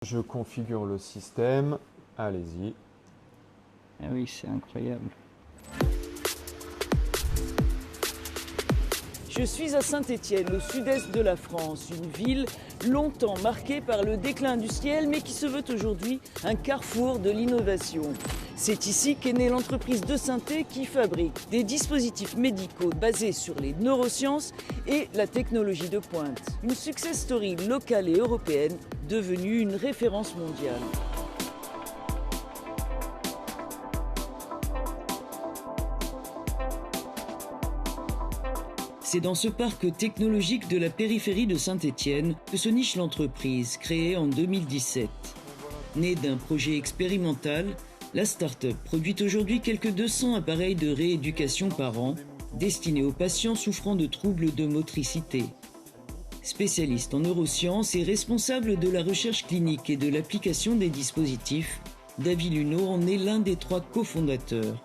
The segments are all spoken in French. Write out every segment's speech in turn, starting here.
Je configure le système, allez-y. Ah oui, c'est incroyable. Je suis à Saint-Étienne, au sud-est de la France, une ville longtemps marquée par le déclin industriel, mais qui se veut aujourd'hui un carrefour de l'innovation. C'est ici qu'est née l'entreprise de Synthé qui fabrique des dispositifs médicaux basés sur les neurosciences et la technologie de pointe. Une success story locale et européenne devenue une référence mondiale. C'est dans ce parc technologique de la périphérie de Saint-Étienne que se niche l'entreprise, créée en 2017. Née d'un projet expérimental, la start-up produit aujourd'hui quelques 200 appareils de rééducation par an, destinés aux patients souffrant de troubles de motricité. Spécialiste en neurosciences et responsable de la recherche clinique et de l'application des dispositifs, David Luneau en est l'un des 3 cofondateurs.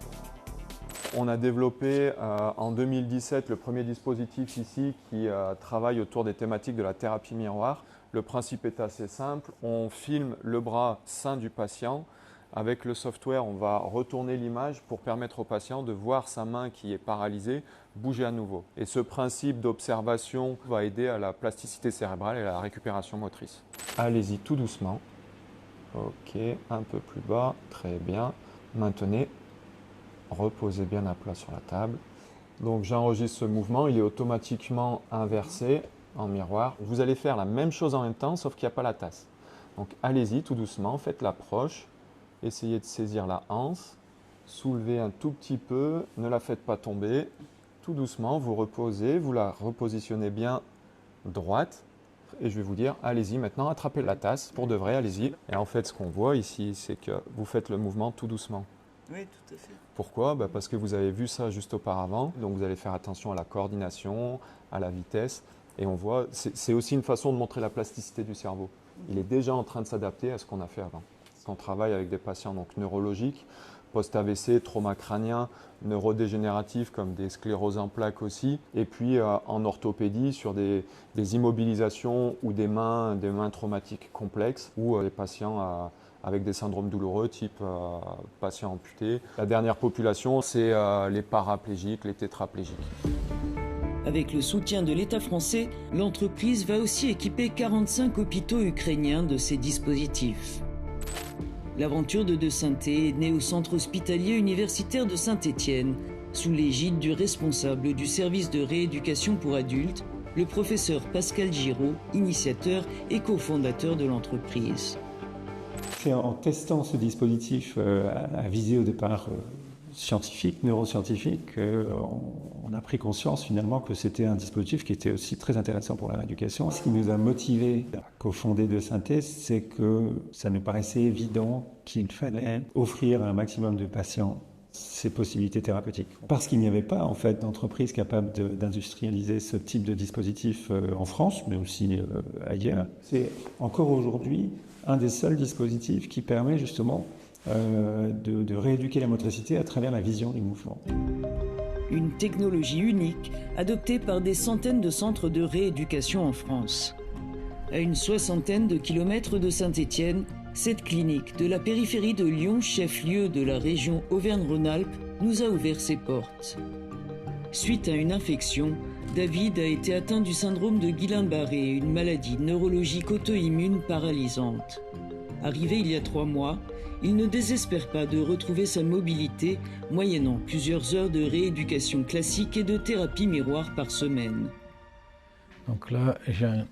On a développé en 2017 le premier dispositif ici qui travaille autour des thématiques de la thérapie miroir. Le principe est assez simple, on filme le bras sain du patient. Avec le software, on va retourner l'image pour permettre au patient de voir sa main qui est paralysée bouger à nouveau. Et ce principe d'observation va aider à la plasticité cérébrale et à la récupération motrice. Allez-y tout doucement. Ok, un peu plus bas, très bien. Maintenez. Reposez bien à plat sur la table. Donc j'enregistre ce mouvement, il est automatiquement inversé en miroir. Vous allez faire la même chose en même temps, sauf qu'il n'y a pas la tasse. Donc allez-y tout doucement, faites l'approche, essayez de saisir la anse, soulevez un tout petit peu, ne la faites pas tomber. Tout doucement, vous reposez, vous la repositionnez bien droite. Et je vais vous dire, allez-y maintenant, attrapez la tasse, pour de vrai, allez-y. Et en fait, ce qu'on voit ici, c'est que vous faites le mouvement tout doucement. Oui, tout à fait. Pourquoi? Parce que vous avez vu ça juste auparavant, donc vous allez faire attention à la coordination, à la vitesse, et on voit, c'est aussi une façon de montrer la plasticité du cerveau. Il est déjà en train de s'adapter à ce qu'on a fait avant. On travaille avec des patients donc, neurologiques, post-AVC, trauma crânien, neurodégénératifs comme des scléroses en plaques aussi, et puis en orthopédie sur des immobilisations ou des mains traumatiques complexes, ou des patients avec des syndromes douloureux type patients amputés. La dernière population, c'est les paraplégiques, les tétraplégiques. Avec le soutien de l'État français, l'entreprise va aussi équiper 45 hôpitaux ukrainiens de ces dispositifs. L'aventure de Synthé est née au centre hospitalier universitaire de Saint-Étienne, sous l'égide du responsable du service de rééducation pour adultes, le professeur Pascal Giraud, initiateur et cofondateur de l'entreprise. C'est en testant ce dispositif à visée au départ scientifique, neuroscientifique, on a pris conscience finalement que c'était un dispositif qui était aussi très intéressant pour la rééducation. Ce qui nous a motivés à cofonder de Synthé, c'est que ça nous paraissait évident qu'il fallait offrir à un maximum de patients ces possibilités thérapeutiques. Parce qu'il n'y avait pas en fait d'entreprise capable d'industrialiser ce type de dispositif en France, mais aussi ailleurs. C'est encore aujourd'hui un des seuls dispositifs qui permet justement de rééduquer la motricité à travers la vision du mouvement. Une technologie unique adoptée par des centaines de centres de rééducation en France. À une 60aine de kilomètres de Saint-Étienne, cette clinique de la périphérie de Lyon, chef-lieu de la région Auvergne-Rhône-Alpes, nous a ouvert ses portes. Suite à une infection, David a été atteint du syndrome de Guillain-Barré, une maladie neurologique auto-immune paralysante. Arrivé il y a 3 mois, il ne désespère pas de retrouver sa mobilité, moyennant plusieurs heures de rééducation classique et de thérapie miroir par semaine. Donc là, j'ai un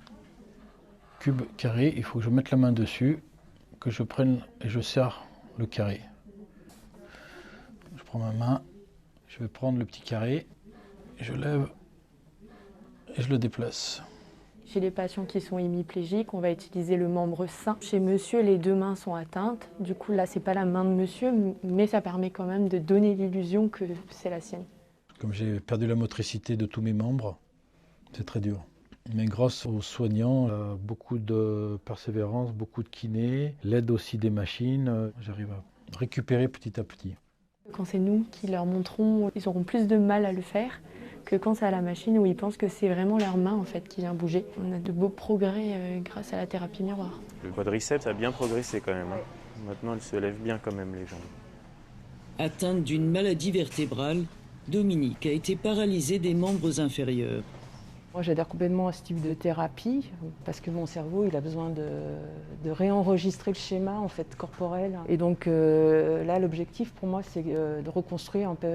cube carré, il faut que je mette la main dessus, que je prenne et je serre le carré. Je prends ma main, je vais prendre le petit carré, je lève et je le déplace. Chez les patients qui sont hémiplégiques, on va utiliser le membre sain. Chez monsieur, les 2 mains sont atteintes. Du coup, là, c'est pas la main de monsieur, mais ça permet quand même de donner l'illusion que c'est la sienne. Comme j'ai perdu la motricité de tous mes membres, c'est très dur. Mais grâce aux soignants, beaucoup de persévérance, beaucoup de kiné, l'aide aussi des machines, j'arrive à récupérer petit à petit. Quand c'est nous qui leur montrons, ils auront plus de mal à le faire. que quand c'est à la machine où ils pensent que c'est vraiment leur main en fait qui vient bouger. On a de beaux progrès grâce à la thérapie miroir. Le quadriceps a bien progressé quand même. Maintenant, elle se lève bien quand même les jambes. Atteinte d'une maladie vertébrale, Dominique a été paralysée des membres inférieurs. Moi, j'adhère complètement à ce type de thérapie parce que mon cerveau, il a besoin de réenregistrer le schéma en fait corporel. Et donc là, l'objectif pour moi, c'est de reconstruire un peu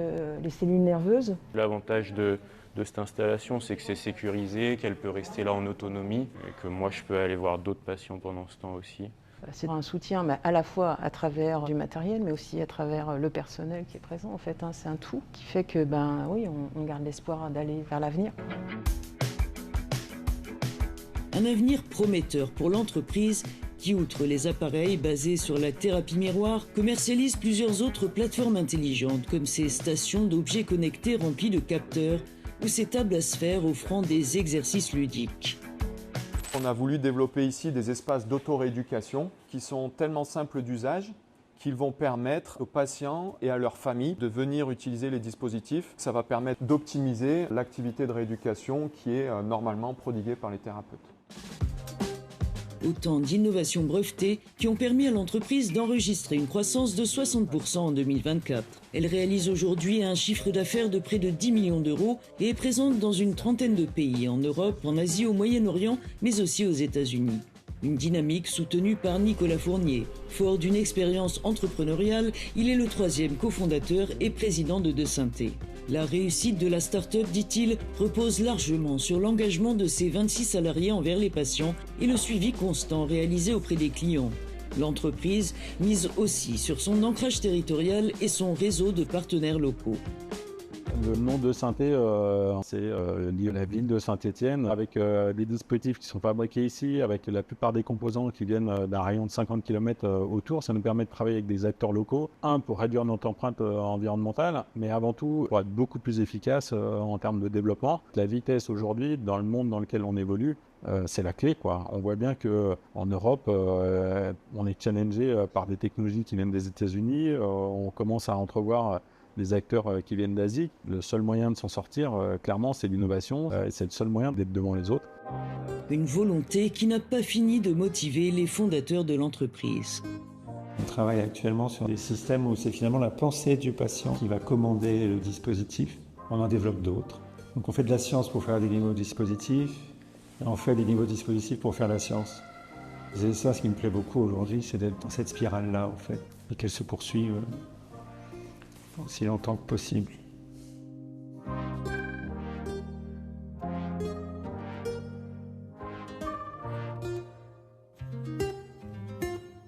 les cellules nerveuses. L'avantage de cette installation, c'est que c'est sécurisé, qu'elle peut rester là en autonomie et que moi, je peux aller voir d'autres patients pendant ce temps aussi. C'est un soutien à la fois à travers du matériel, mais aussi à travers le personnel qui est présent. En fait, c'est un tout qui fait que, oui, on garde l'espoir d'aller vers l'avenir. Un avenir prometteur pour l'entreprise qui, outre les appareils basés sur la thérapie miroir, commercialise plusieurs autres plateformes intelligentes comme ces stations d'objets connectés remplies de capteurs ou ces tables à sphères offrant des exercices ludiques. On a voulu développer ici des espaces d'auto-rééducation qui sont tellement simples d'usage qu'ils vont permettre aux patients et à leurs familles de venir utiliser les dispositifs. Ça va permettre d'optimiser l'activité de rééducation qui est normalement prodiguée par les thérapeutes. Autant d'innovations brevetées qui ont permis à l'entreprise d'enregistrer une croissance de 60% en 2024. Elle réalise aujourd'hui un chiffre d'affaires de près de 10 millions d'euros et est présente dans une trentaine de pays, en Europe, en Asie, au Moyen-Orient, mais aussi aux États-Unis. Une dynamique soutenue par Nicolas Fournier. Fort d'une expérience entrepreneuriale, il est le troisième cofondateur et président de Desynthé. La réussite de la start-up, dit-il, repose largement sur l'engagement de ses 26 salariés envers les patients et le suivi constant réalisé auprès des clients. L'entreprise mise aussi sur son ancrage territorial et son réseau de partenaires locaux. Le nom de Desynthé, c'est lié à la ville de Saint-Étienne, avec les dispositifs qui sont fabriqués ici, avec la plupart des composants qui viennent d'un rayon de 50 km autour. Ça nous permet de travailler avec des acteurs locaux, pour réduire notre empreinte environnementale, mais avant tout pour être beaucoup plus efficace en termes de développement. La vitesse aujourd'hui, dans le monde dans lequel on évolue, c'est la clé, quoi. On voit bien qu'en Europe, on est challengé par des technologies qui viennent des États-Unis. On commence à entrevoir des acteurs qui viennent d'Asie. Le seul moyen de s'en sortir, clairement, c'est l'innovation. Et c'est le seul moyen d'être devant les autres. Une volonté qui n'a pas fini de motiver les fondateurs de l'entreprise. On travaille actuellement sur des systèmes où c'est finalement la pensée du patient qui va commander le dispositif. On en développe d'autres. Donc on fait de la science pour faire des niveaux dispositifs, et on fait des niveaux dispositifs pour faire la science. C'est ça ce qui me plaît beaucoup aujourd'hui, c'est d'être dans cette spirale-là, en fait, et qu'elle se poursuive aussi longtemps que possible.